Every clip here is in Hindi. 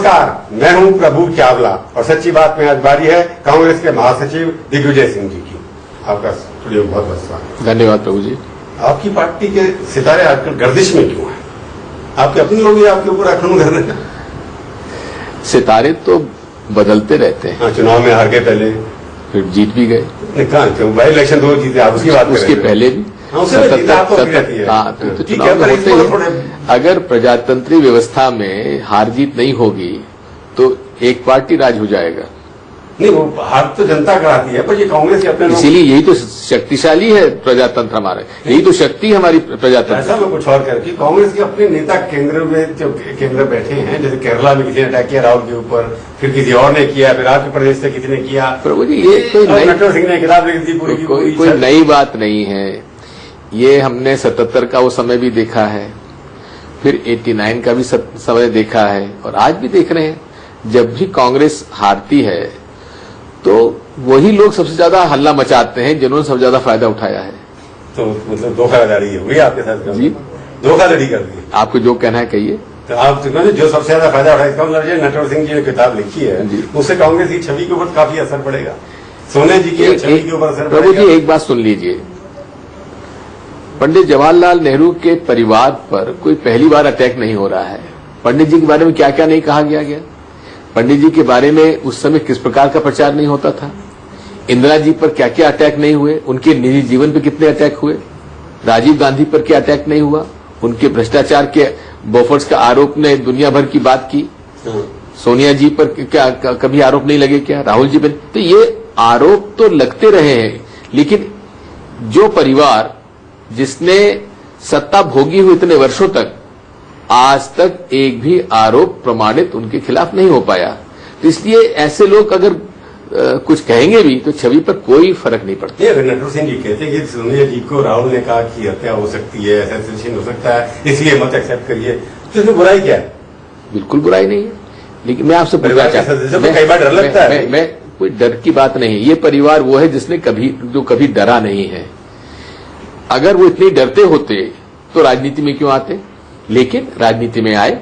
नमस्कार, मैं हूं प्रभु चावला और सच्ची बात में आज बारी है कांग्रेस के महासचिव दिग्विजय सिंह जी की। आपका स्टूडियो में बहुत बहुत स्वागत। धन्यवाद प्रभु जी। आपकी पार्टी के सितारे आजकल गर्दिश में क्यों हैं? आपके अपने लोग ही आपके ऊपर आक्रमण कर रहे हैं। सितारे तो बदलते रहते हैं। हाँ, चुनाव में हार के पहले फिर जीत भी गए। कहा क्यों बाई इलेक्शन 2 जीते, आप उसकी बात कर रहे हैं। उसके पहले भी तो चुनाव में होते हैं। अगर प्रजातंत्री व्यवस्था में हार जीत नहीं होगी तो एक पार्टी राज हो जाएगा। नहीं, वो हार तो जनता कराती है, पर ये कांग्रेस के अपने इसीलिए यही तो शक्तिशाली है प्रजातंत्र हमारा, यही तो शक्ति है हमारी प्रजातंत्र। ऐसा मैं कुछ और कह कि कांग्रेस के अपने नेता केंद्र में जो केंद्र बैठे हैं, जैसे केरला में किसी ने अटैक किया राहुल के ऊपर, फिर किसी और ने किया, फिर आपके प्रदेश से किसी ने किया। प्रभु जी ये नटवर सिंह ने किताब लिखी थी पूरी कोई नई बात नहीं है। ये हमने 77 का वो समय भी देखा है, फिर 89 का भी समय देखा है और आज भी देख रहे हैं। जब भी कांग्रेस हारती है तो वही लोग सबसे ज्यादा हल्ला मचाते हैं जिन्होंने सबसे ज्यादा फायदा उठाया है। तो मतलब धोखाधड़ी हुई आपके साथ जी, धोखाधड़ी कर दी। आपको जो कहना है कहिए। तो आप जो सबसे ज्यादा फायदा उठाया, इसका मतलब नटवर सिंह जी ने किताब लिखी है, उससे कांग्रेस की छवि के ऊपर काफी असर पड़ेगा। सोनिया जी की छवि के ऊपर असर प्रभु जी एक बात सुन लीजिए, पंडित जवाहरलाल नेहरू के परिवार पर कोई पहली बार अटैक नहीं हो रहा है। पंडित जी के बारे में क्या क्या नहीं कहा गया। पंडित जी के बारे में उस समय किस प्रकार का प्रचार नहीं होता था। इंदिरा जी पर क्या क्या अटैक नहीं हुए, उनके निजी जीवन पर कितने अटैक हुए। राजीव गांधी पर क्या अटैक नहीं हुआ, उनके भ्रष्टाचार के बोफर्स का आरोप ने दुनिया भर की बात की। सोनिया जी पर क्या कभी आरोप नहीं लगे क्या, राहुल जी पर? तो ये आरोप तो लगते रहे हैं, लेकिन जो परिवार जिसने सत्ता भोगी हुई इतने वर्षों तक, आज तक एक भी आरोप प्रमाणित उनके खिलाफ नहीं हो पाया। तो इसलिए ऐसे लोग अगर कुछ कहेंगे भी तो छवि पर कोई फर्क नहीं पड़ता। अगर नटवर सिंह जी कहते हैं कि सोनिया जी को राहुल ने कहा कि हत्या हो सकती है, असैसिनेशन हो सकता है, इसलिए मत एक्सेप्ट करिए, तो इसमें बुराई क्या है? बिल्कुल बुराई नहीं है, लेकिन मैं आपसे पूछना चाहता हूं, कई बार डर लगता है। मैं कोई डर की बात नहीं है। ये परिवार वो है जिसने कभी डरा नहीं है। अगर वो इतने डरते होते तो राजनीति में क्यों आते? लेकिन राजनीति में आए।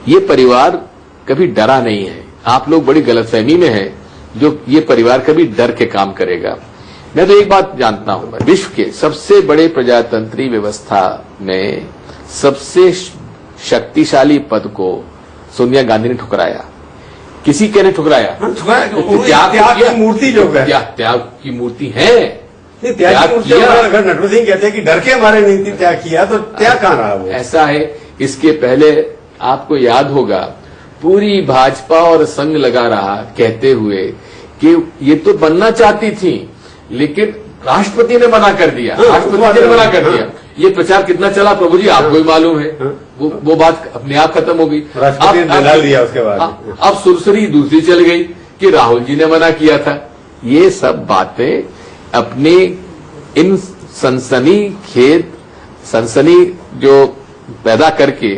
ये परिवार कभी डरा नहीं है। आप लोग बड़ी गलतफहमी में हैं जो ये परिवार कभी डर के काम करेगा। मैं तो एक बात जानता हूं, विश्व के सबसे बड़े प्रजातंत्री व्यवस्था में सबसे शक्तिशाली पद को सोनिया गांधी ने ठुकराया। किसी के ने ठुकराया? त्याग की मूर्ति जो है, त्याग की मूर्ति है। अगर नटवर सिंह कहते हैं कि डर के हमारे नहीं त्याग किया, तो त्याग कहां रहा वो? ऐसा है, इसके पहले आपको याद होगा पूरी भाजपा और संघ लगा रहा कहते हुए कि ये तो बनना चाहती थी लेकिन राष्ट्रपति ने मना कर दिया। राष्ट्रपति ने मना कर दिया। ये प्रचार कितना चला प्रभु जी आपको ही मालूम है। वो बात अपने आप खत्म हो गई। राष्ट्रपति ने दिला दिया उसके बाद। अब सुरसरी दूसरी चल गई कि राहुल जी ने मना किया था। ये सब बातें अपने इन सनसनी जो पैदा करके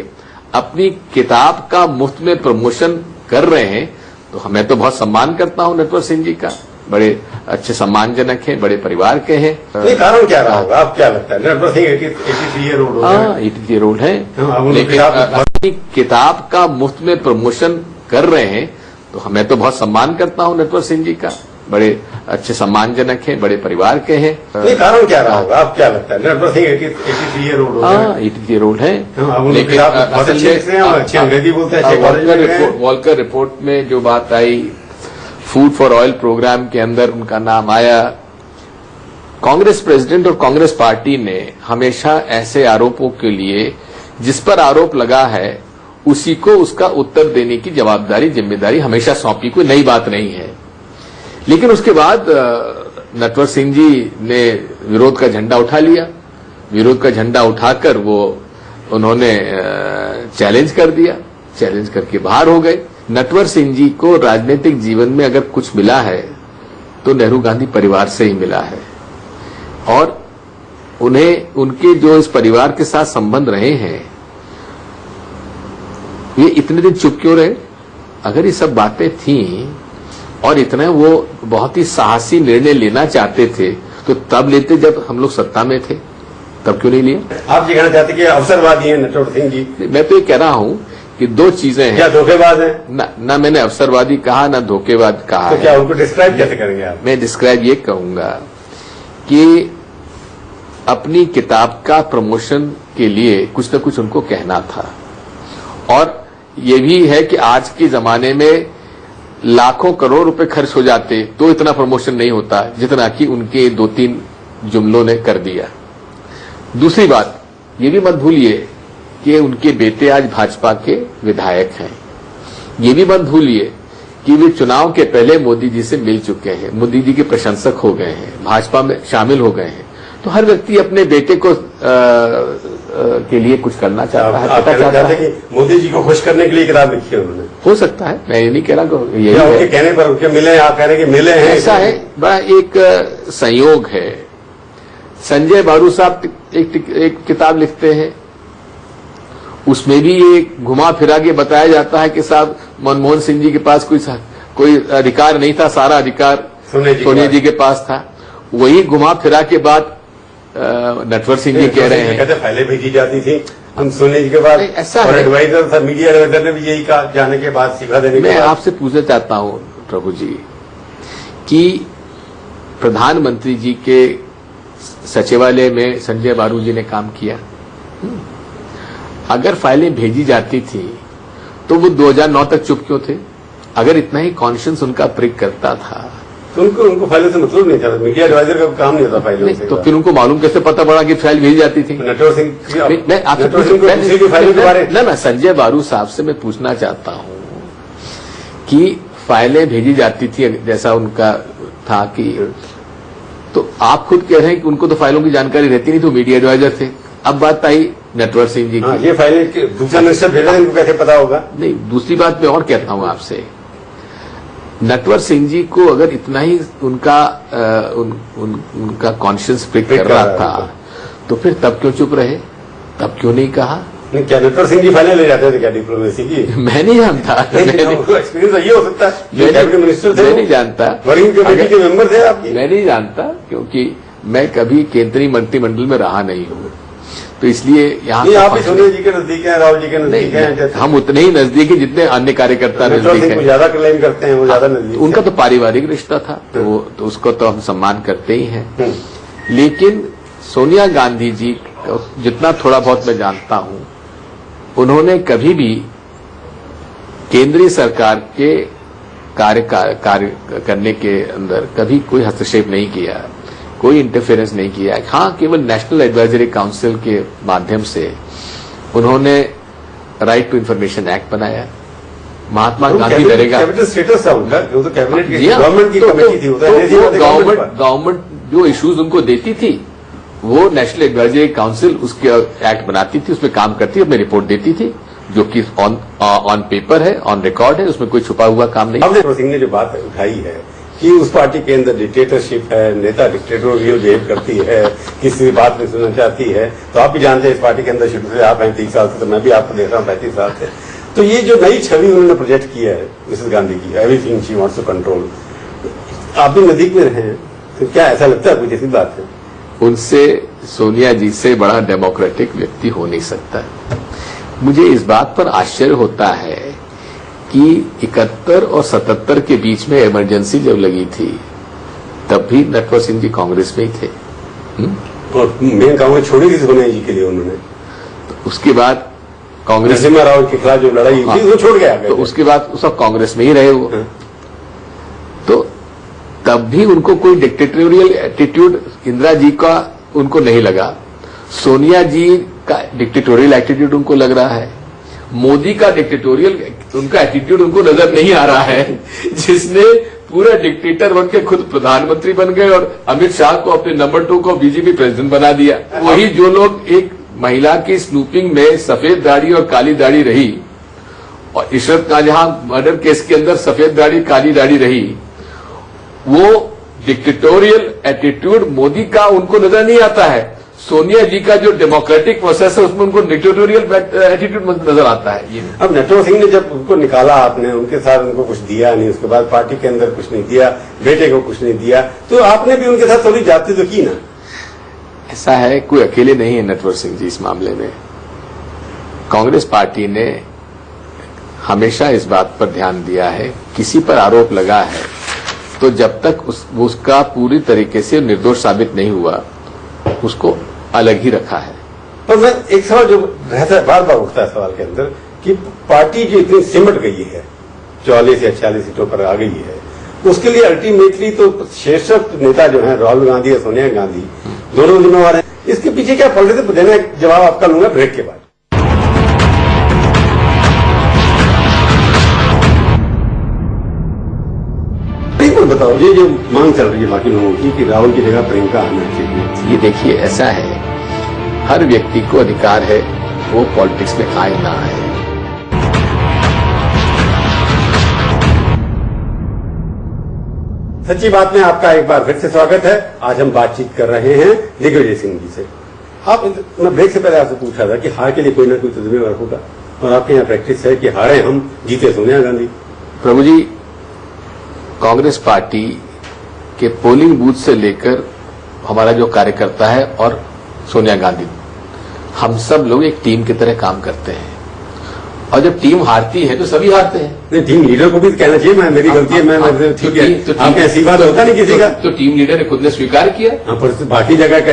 अपनी किताब का मुफ्त में प्रमोशन कर रहे हैं। तो मैं तो बहुत सम्मान करता हूं नटवर सिंह जी का, बड़े अच्छे सम्मानजनक हैं, बड़े परिवार के हैं। कारण क्या रहा होगा, आप क्या लगता है? नटवर सिंह 83 ईयर ओल्ड है, 83 ईयर ओल्ड है, लेकिन अपनी किताब का मुफ्त में प्रमोशन कर रहे हैं। तो मैं तो बहुत सम्मान करता हूं नटवर सिंह जी का, बड़े अच्छे सम्मानजनक हैं, बड़े परिवार के हैं। कारण क्या रहा होगा, आप क्या लगता है? नटवर सिंह 83 ईयर ओल्ड है, 83 ईयर ओल्ड है, लेकिन अंग्रेजी बोलते हैं। वॉलकर रिपोर्ट में जो बात आई, फूड फॉर ऑयल प्रोग्राम के अंदर उनका नाम आया। कांग्रेस प्रेसिडेंट और कांग्रेस पार्टी ने हमेशा ऐसे आरोपों के लिए जिस पर आरोप लगा है उसी को उसका उत्तर देने की जवाबदारी, जिम्मेदारी हमेशा सौंपी। कोई नई बात नहीं है। लेकिन उसके बाद नटवर सिंह जी ने विरोध का झंडा उठा लिया। विरोध का झंडा उठाकर उन्होंने चैलेंज कर दिया, चैलेंज करके बाहर हो गए। नटवर सिंह जी को राजनीतिक जीवन में अगर कुछ मिला है तो नेहरू गांधी परिवार से ही मिला है। और उन्हें उनके जो इस परिवार के साथ संबंध रहे हैं, ये इतने दिन चुप क्यों रहे? अगर ये सब बातें थीं और इतना वो बहुत ही साहसी निर्णय लेना चाहते थे तो तब लेते जब हम लोग सत्ता में थे, तब क्यों नहीं लिया? आप ये कहना चाहते कि अवसरवादी हैं नटवर सिंह जी? मैं तो ये कह रहा हूं कि दो चीजें हैं। क्या धोखेबाज है? ना मैंने अवसरवादी कहा, ना धोखेबाज कहा। तो क्या उनको डिस्क्राइब कैसे करेंगे आप? मैं डिस्क्राइब ये कहूंगा कि अपनी किताब का प्रमोशन के लिए कुछ न कुछ उनको कहना था। और ये भी है कि आज के जमाने में लाखों करोड़ रुपए खर्च हो जाते तो इतना प्रमोशन नहीं होता जितना कि उनके 2-3 जुमलों ने कर दिया। दूसरी बात ये भी मत भूलिए कि उनके बेटे आज भाजपा के विधायक हैं। ये भी मत भूलिए कि वे चुनाव के पहले मोदी जी से मिल चुके हैं, मोदी जी के प्रशंसक हो गए हैं, भाजपा में शामिल हो गए हैं। तो हर व्यक्ति अपने बेटे को के लिए कुछ करना चाहता है, पता चाहता है कि मोदी जी को खुश करने के लिए किताब लिखी है उन्होंने। हो सकता है, मैं ये नहीं कह रहा कि यही उनके है। कहने पर उनके मिले, आप कह रहे हैं कि मिले हैं। ऐसा है, बड़ा एक संयोग है। संजय बारू साहब एक किताब लिखते हैं, उसमें भी ये घुमा फिरा के बताया जाता है कि साहब मनमोहन सिंह जी के पास कोई अधिकार नहीं था, सारा अधिकार सोनिया जी के पास था। वही घुमा फिरा के बाद नटवर सिंह जी कह रहे हैं कहते फाइलें भेजी जाती थी हम सोनिया जी के बाद। ऐसा और है, एडवाइजर था, मीडिया एडवाइजर ने भी यही कहा जाने के बाद, सिखा देने के मैं बाद। आपसे पूछना चाहता हूं प्रभु जी कि प्रधानमंत्री जी के सचिवालय में संजय बारू जी ने काम किया। अगर फाइलें भेजी जाती थी तो वो 2009 तक चुप क्यों थे? अगर इतना ही कॉन्शियस उनका प्रिक करता था तो उनको फाइलों से मतलब नहीं था, मीडिया एडवाइजर का काम नहीं होता फाइलों से। तो फिर उनको मालूम कैसे पता पड़ा कि फाइल भेजी जाती थी? नटवर सिंह मैं आपसे फाइलों के बारे ना संजय बारू साहब से मैं पूछना चाहता हूं कि फाइलें भेजी जाती थी जैसा उनका था कि, तो आप खुद कह रहे हैं कि उनको तो फाइलों की जानकारी रहती नहीं, तो मीडिया एडवाइजर थे। अब बात आई नटवर सिंह जी की। ये फाइलें दूसरा मिनिस्टर भेजा है, इनको कैसे पता होगा? नहीं, दूसरी बात मैं और कहता हूं आपसे, नटवर सिंह जी को अगर इतना ही उनका कॉन्शियस प्रिक कर रहा था तो फिर तब क्यों चुप रहे? तब क्यों नहीं कहा? नहीं, क्या नटवर सिंह जी फाइलें ले जाते थे क्या डिप्लोमेसी की? मैं नहीं जानता। एक्सपीरियंस ये हो सकता है, कैबिनेट मिनिस्टर थे, मैं नहीं जानता, वर्किंग कमेटी के मेंबर थे आपकी। मैं नहीं जानता क्योंकि मैं कभी केंद्रीय मंत्रिमंडल में रहा नहीं हूं, तो इसलिए यहाँ आप भी सोनिया जी के नजदीक हैं, राहुल जी के नजदीक हैं। हम उतने ही नजदीक हैं जितने अन्य कार्यकर्ता नजदीक हैं। ज्यादा क्लेम करते हैं, वो ज्यादा नजदीक। उनका तो पारिवारिक रिश्ता था, तो उसको तो हम सम्मान करते ही हैं। लेकिन सोनिया गांधी जी जितना थोड़ा बहुत मैं जानता हूं, उन्होंने कभी भी केंद्रीय सरकार के कार्य करने के अंदर कभी कोई हस्तक्षेप नहीं किया, कोई इंटरफेरेंस नहीं किया। हाँ, केवल नेशनल एडवाइजरी काउंसिल के माध्यम से उन्होंने राइट टू इंफॉर्मेशन एक्ट बनाया। महात्मा गांधी नरेगा स्टेटस था उनका, वो तो कैबिनेट की हाँ, गवर्नमेंट की कमेटी थी, गवर्नमेंट जो इश्यूज उनको देती थी वो नेशनल एडवाइजरी काउंसिल उसके एक्ट बनाती थी, उसमें काम करती, अपनी रिपोर्ट देती थी, जो कि ऑन पेपर है, ऑन रिकॉर्ड है, उसमें कोई छुपा हुआ काम नहीं। नटवर सिंह ने जो बात उठाई है कि उस पार्टी के अंदर डिक्टेटरशिप है, नेता डिक्टेटोरियल बिहेव करती है, किसी भी बात में सुनना चाहती है, तो आप भी जानते हैं इस पार्टी के अंदर शुरू से आप हैं 30 साल से, तो मैं भी आपको देख रहा हूँ 35 साल से। तो ये जो नई छवि उन्होंने प्रोजेक्ट किया है मिसेस गांधी की, everything she wants to control, आप भी नजदीक में रहे हैं, तो क्या ऐसा लगता है कुछ ऐसी बात है? उनसे, सोनिया जी से बड़ा डेमोक्रेटिक व्यक्ति हो नहीं सकता। मुझे इस बात पर आश्चर्य होता है कि 71 और 77 के बीच में इमरजेंसी जब लगी थी तब भी नटवर सिंह जी कांग्रेस में ही थे। और मेन कांग्रेस छोड़ी थी सोनिया जी के लिए उन्होंने, तो उसके बाद कांग्रेस नरसिम्हा राव के खिलाफ जो लड़ाई हुई थी वो छोड़ गया, तो उसके बाद सब कांग्रेस में ही रहे वो। तो तब भी उनको कोई डिक्टेटोरियल एटीट्यूड इंदिरा जी का उनको नहीं लगा, सोनिया जी का डिक्टेटोरियल एटीट्यूड उनको लग रहा है, मोदी का डिक्टेटोरियल उनका एटीट्यूड उनको नजर नहीं आ रहा है, जिसने पूरा डिक्टेटर बन के खुद प्रधानमंत्री बन गए और अमित शाह को अपने नंबर 2 को बीजेपी प्रेसिडेंट बना दिया। वही जो लोग एक महिला की स्नूपिंग में सफेद दाढ़ी और काली दाढ़ी रही, और इशरत जहां मर्डर केस के अंदर सफेद दाढ़ी काली दाढ़ी रही, वो डिक्टेटोरियल एटीट्यूड मोदी का उनको नजर नहीं आता है। सोनिया जी का जो डेमोक्रेटिक प्रोसेस है उसमें उनको डिक्टेटोरियल एटीट्यूड नजर आता है। ये अब नटवर सिंह ने जब उनको निकाला, आपने उनके साथ उनको कुछ दिया नहीं, उसके बाद पार्टी के अंदर कुछ नहीं दिया, बेटे को कुछ नहीं दिया, तो आपने भी उनके साथ थोड़ी जाती तो की ना? ऐसा है, कोई अकेले नहीं है नटवर सिंह जी इस मामले में। कांग्रेस पार्टी ने हमेशा इस बात पर ध्यान दिया है, किसी पर आरोप लगा है तो जब तक उसका पूरी तरीके से निर्दोष साबित नहीं हुआ उसको अलग ही रखा है। पर मैं एक सवाल जो रहता है, बार बार उठता है सवाल के अंदर, कि पार्टी जो इतनी सिमट गई है, 44 या 46 सीटों पर आ गई है, उसके लिए अल्टीमेटली तो शीर्षक नेता जो है राहुल गांधी या सोनिया गांधी दोनों जिम्मेवार हैं। इसके पीछे क्या पॉलिटिक्स देना, जवाब आपका लूंगा ब्रेक के बाद। बताओ, ये जो मांग चल रही है बाकी लोगों की कि राहुल की जगह प्रियंका आना चाहिए, ये देखिए ऐसा है, हर व्यक्ति को अधिकार है वो पॉलिटिक्स में आए ना आए। सच्ची बात में आपका एक बार फिर से स्वागत है। आज हम बातचीत कर रहे हैं दिग्विजय सिंह जी से। मैं ब्रेक से पहले आपसे पूछा था कि हार के लिए कोई ना कोई तो जिम्मेवार होगा, और आपके यहाँ प्रैक्टिस है कि हारे हम, जीते सोनिया गांधी। प्रभु जी, कांग्रेस पार्टी के पोलिंग बूथ से लेकर हमारा जो कार्यकर्ता है और सोनिया गांधी, हम सब लोग एक टीम की तरह काम करते हैं, और जब टीम हारती है तो सभी हारते हैं। नहीं, टीम लीडर को भी कहना चाहिए मैं मेरी गलती है, मैं ठीक है, आपके ऐसी बात होता नहीं किसी का। तो टीम लीडर ने खुद ने स्वीकार किया, पर बाकी जगह का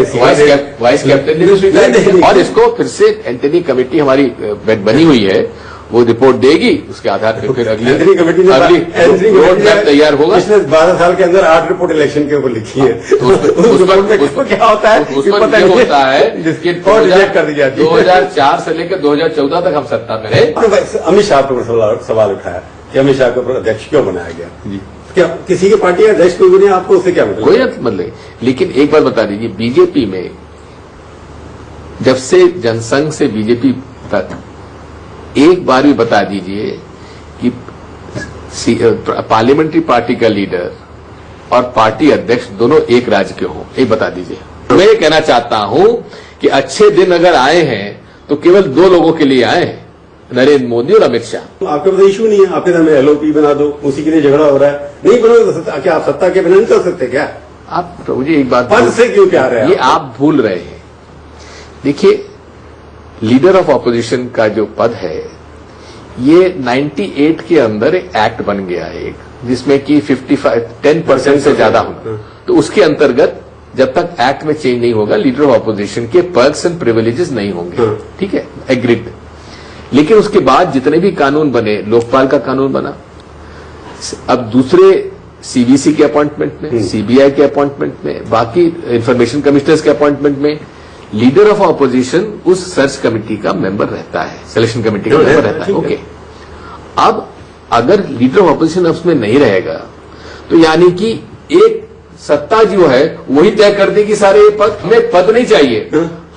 वाइस कैप्टन ने भी स्वीकार किया, और इसको फिर से एंटनी कमेटी हमारी बनी हुई है, वो रिपोर्ट देगी, उसके आधार पर फिर अगली रोड मैप तैयार होगा। पिछले 12 साल के अंदर 8 रिपोर्ट इलेक्शन के ऊपर लिखी है, उसमें क्या होता है, पता नहीं होता है जिसकी रिजेक्ट कर दी जाती है। 2004 से लेकर 2014 तक हम सत्ता में रहे। अमित शाह पर सवाल उठाया कि अमित शाह को अध्यक्ष क्यों बनाया गया जी? क्या किसी की पार्टी का अध्यक्ष कोई नहीं, आपको उससे क्या मतलब? कोई मतलब, लेकिन एक बात बता दीजिए, बीजेपी में जब से जनसंघ से बीजेपी तक एक बार भी बता दीजिए कि पार्लियामेंट्री पार्टी का लीडर और पार्टी अध्यक्ष दोनों एक राज्य के हों, एक बता दीजिए। मैं ये कहना चाहता हूं कि अच्छे दिन अगर आए हैं तो केवल 2 लोगों के लिए आए हैं, नरेंद्र मोदी और अमित शाह। तो आपके पास इशू नहीं है, आपके सामने एलओपी बना दो, उसी के लिए झगड़ा हो रहा है। नहीं बनोगे तो क्या आप सत्ता के बिना नहीं चल सकते क्या? आप प्रभु जी एक बात पद से क्यों क्या रहे हैं? ये आप भूल रहे हैं। देखिए, लीडर ऑफ ऑपोजिशन का जो पद है, ये 98 के अंदर एक एक्ट बन गया है, एक जिसमें कि 10% से ज्यादा होना, तो उसके अंतर्गत जब तक एक्ट में चेंज नहीं होगा, लीडर ऑफ ऑपोजिशन के पर्क्स एंड प्रिविलेजेस नहीं होंगे। ठीक है, एग्रीड। लेकिन उसके बाद जितने भी कानून बने, लोकपाल का कानून बना, अब दूसरे सीबीसी के अपॉइंटमेंट में, सीबीआई के अपॉइंटमेंट में, बाकी इंफॉर्मेशन कमिश्नर्स के अपॉइंटमेंट में लीडर ऑफ ऑपोजिशन उस सर्च कमेटी का मेंबर रहता है, सिलेक्शन कमेटी का मेंबर रहता है। ओके, अब अगर लीडर ऑफ ऑपोजिशन उसमें नहीं रहेगा तो यानी कि एक सत्ता जो है वही तय कर देगी सारे ये पद। हमें पद नहीं चाहिए,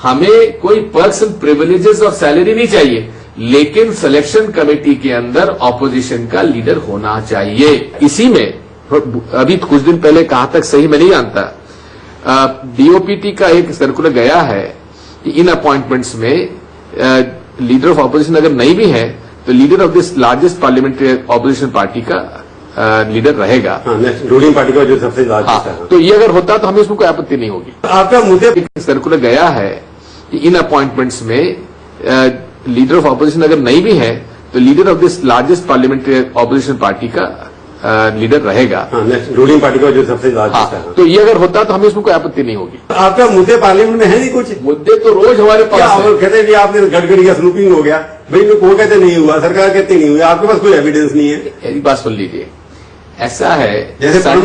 हमें कोई पर्क्स एंड प्रिविलेजेस और सैलरी नहीं चाहिए, लेकिन सिलेक्शन कमेटी के अंदर ऑपोजिशन का लीडर होना चाहिए। इसी में अभी कुछ दिन पहले कहां तक सही मैं नहीं जानता, डीओपीटी का एक सर्कुलर गया है कि इन अपॉइंटमेंट्स में लीडर ऑफ ऑपोजिशन अगर नहीं भी है तो leader of this largest parliamentary opposition party का लीडर रहेगा, रूलिंग पार्टी का जो सबसे लार्जेस्ट है। तो ये अगर होता तो हमें उसमें कोई आपत्ति नहीं होगी। आपका मुद्दे सर्कुलर गया है कि इन अपॉइंटमेंट्स में लीडर ऑफ ऑपोजिशन अगर नहीं भी है तो leader of this largest parliamentary opposition party का लीडर रहेगा, रूलिंग पार्टी का जो सबसे लार्जेस्ट है। तो ये अगर होता तो हमें उसमें कोई आपत्ति नहीं होगी। आपका मुद्दे पार्लियामेंट में है नहीं कुछ? मुद्दे तो रोज हमारे पास कहते हैं आपने गडकरी का स्नूपिंग हो गया, भाई वो कहते नहीं हुआ, सरकार कहते नहीं हुआ, आपके पास कोई एविडेंस नहीं है। एक बात सुन लीजिए, ऐसा है जैसे प्रणब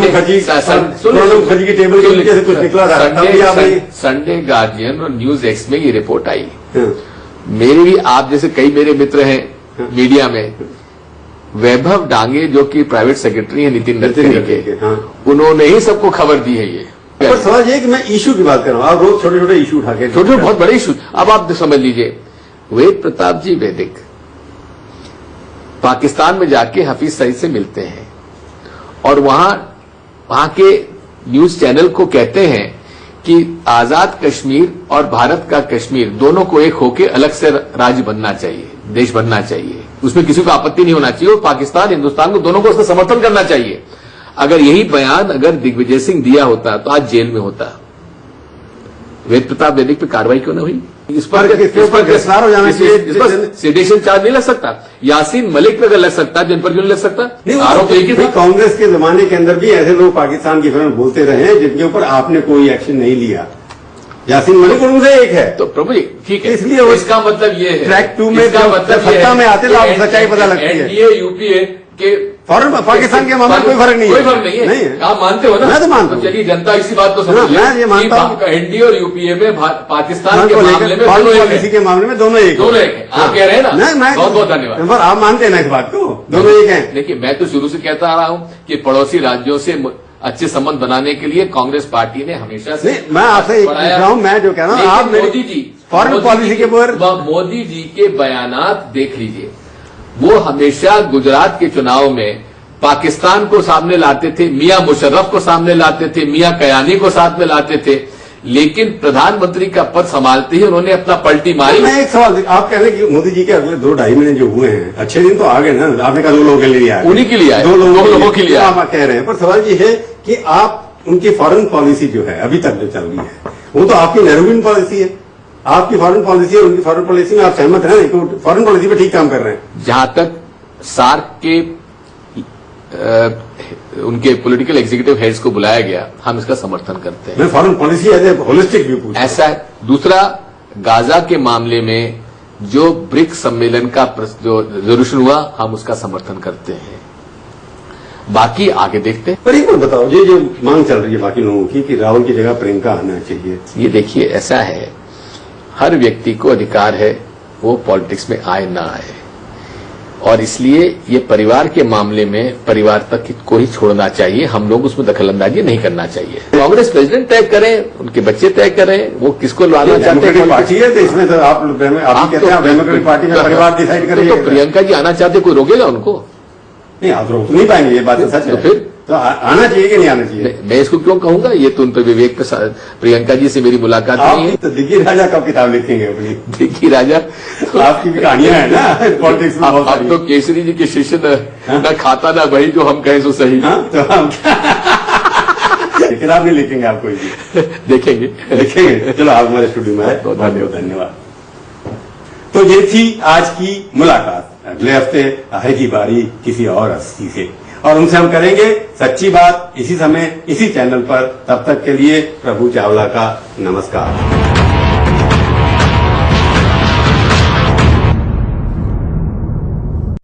मुखर्जी की टेबल के नीचे से कुछ निकला था, संडे गार्जियन और न्यूज एक्स में ये रिपोर्ट आई। मेरे भी, आप जैसे कई मेरे मित्र हैं मीडिया में, वैभव डांगे जो कि प्राइवेट सेक्रेटरी है नितिन गडकरी के, उन्होंने ही सबको खबर दी है ये। पर सवाल ये कि मैं इशू की बात कर रहा हूँ, आप रोज छोटे छोटे इशू उठा के, छोटे बहुत बड़े इशू। अब आप समझ लीजिए, वेद प्रताप जी वैदिक पाकिस्तान में जाके हफीज सईद से मिलते हैं और वहां के न्यूज चैनल को कहते हैं कि आजाद कश्मीर और भारत का कश्मीर दोनों को एक होके अलग से राज्य बनना चाहिए, देश बनना चाहिए, उसमें किसी को आपत्ति नहीं होना चाहिए, और पाकिस्तान हिंदुस्तान को दोनों को उसका समर्थन करना चाहिए। अगर यही बयान अगर दिग्विजय सिंह दिया होता तो आज जेल में होता। वेद प्रताप वैदिक पे कार्रवाई क्यों न हुई? इस पर गिरफ्तार हो जाना चाहिए। सेडेशन चार्ज नहीं लग सकता। यासीन मलिक पे अगर लग सकता है, जिन पर क्यों नहीं लग सकता? आरोप एक ही था। कांग्रेस के जमाने के अंदर भी ऐसे लोग पाकिस्तान के बारे में बोलते रहे हैं जिनके ऊपर आपने कोई एक्शन नहीं लिया। यासीन मलिक उनसे एक है। तो प्रभु जी ठीक है, इसलिए इसका मतलब ये है, ट्रैक 2 में सत्ता में आते तो सच्चाई पता लगती है। एनडीए यूपीए के फौरन पाकिस्तान के मामले में कोई फर्क नहीं है। कोई फर्क नहीं है। आप मानते हो ना? मैं तो मानता हूँ। चलिए जनता इसी बात को समझ मैं ये मानता हूँ, एनडीए और यूपीए में पाकिस्तान के मामले में पॉलिसी के मामले में दोनों एक है। आप कह रहे हैं ना? बहुत बहुत धन्यवाद। पर आप मानते हैं ना इस बात को? दोनों एक हैं। देखिए, मैं तो शुरू से कहता आ रहा हूँ कि पड़ोसी राज्यों से अच्छे संबंध बनाने के लिए कांग्रेस पार्टी ने हमेशा से मैं आपसे पूछ रहा हूँ, मैं जो कह रहा हूँ, आप मोदी जी फॉरेन पॉलिसी के ऊपर मोदी जी के बयानात देख लीजिए। वो हमेशा गुजरात के चुनाव में पाकिस्तान को सामने लाते थे, मियां मुशर्रफ को सामने लाते थे, मियां कयानी को साथ में लाते थे, लेकिन प्रधानमंत्री का पद संभालते ही उन्होंने अपना पलटी मारी। मैं एक सवाल, आप कह रहे हैं कि मोदी जी के अगले 2-2.5 महीने जो हुए हैं, अच्छे दिन तो आ गए ना? आपने कहा 2 लोगों के लिए आए, उन्हीं के लिए आए, 2 लोगों के लिए आप कह रहे हैं। पर सवाल ये है कि आप उनकी फॉरेन पॉलिसी जो है अभी तक जो चल रही है, वो तो आपकी नेहरूविन पॉलिसी है। आपकी फॉरेन पॉलिसी है, उनकी फॉरेन पॉलिसी में आप सहमत हैं? फॉरेन पॉलिसी पे ठीक काम कर रहे हैं। जहां तक सार्क के उनके पॉलिटिकल एग्जीक्यूटिव हेड्स को बुलाया गया, हम इसका समर्थन करते हैं। मैं foreign policy as a holistic view पूछ, ऐसा है। दूसरा, गाजा के मामले में जो ब्रिक्स सम्मेलन का जो रेजोल्यूशन हुआ, हम उसका समर्थन करते हैं। बाकी आगे देखते हैं। पर एक बात बताओ, ये जो मांग चल रही है बाकी लोगों की कि राहुल की जगह प्रियंका आना चाहिए, ये देखिए, ऐसा है, हर व्यक्ति को अधिकार है वो पॉलिटिक्स में आए ना आए, और इसलिए ये परिवार के मामले में परिवार तक को ही छोड़ना चाहिए। हम लोग उसमें दखलंदाजी नहीं करना चाहिए। कांग्रेस प्रेसिडेंट तय करें, उनके बच्चे तय करें, वो किसको लाना चाहते हैं। पार्टी है तो इसमें तो आप कहते हैं डेमोक्रेटिक पार्टी में परिवार डिसाइड करेंगे। तो प्रियंका जी आना चाहते, कोई रोकेगा उनको? नहीं, आप रोक नहीं पाएंगे, ये बात सच है। तो फिर तो आना चाहिए कि नहीं आना चाहिए? मैं इसको क्यों कहूंगा? ये तो उन पर विवेक पे प्रियंका जी से मेरी मुलाकात नहीं है। तो दिग्गी राजा कब किताब लिखेंगे अपनी? दिग्गी राजा आपकी भी कहानियां है ना पॉलिटिक्स में। अब तो केसरी जी के शिष्य न खाता ना वही जो हम कहें सो सही। तो हम किताब नहीं लिखेंगे आप कोई भी? लिखेंगे। चलो, आप हमारे स्टूडियो में आए, बहुत बहुत धन्यवाद। तो ये थी आज की मुलाकात। अगले हफ्ते आएगी बारी किसी और हस्ती से, और उनसे हम करेंगे सच्ची बात इसी समय इसी चैनल पर। तब तक के लिए प्रभु चावला का नमस्कार।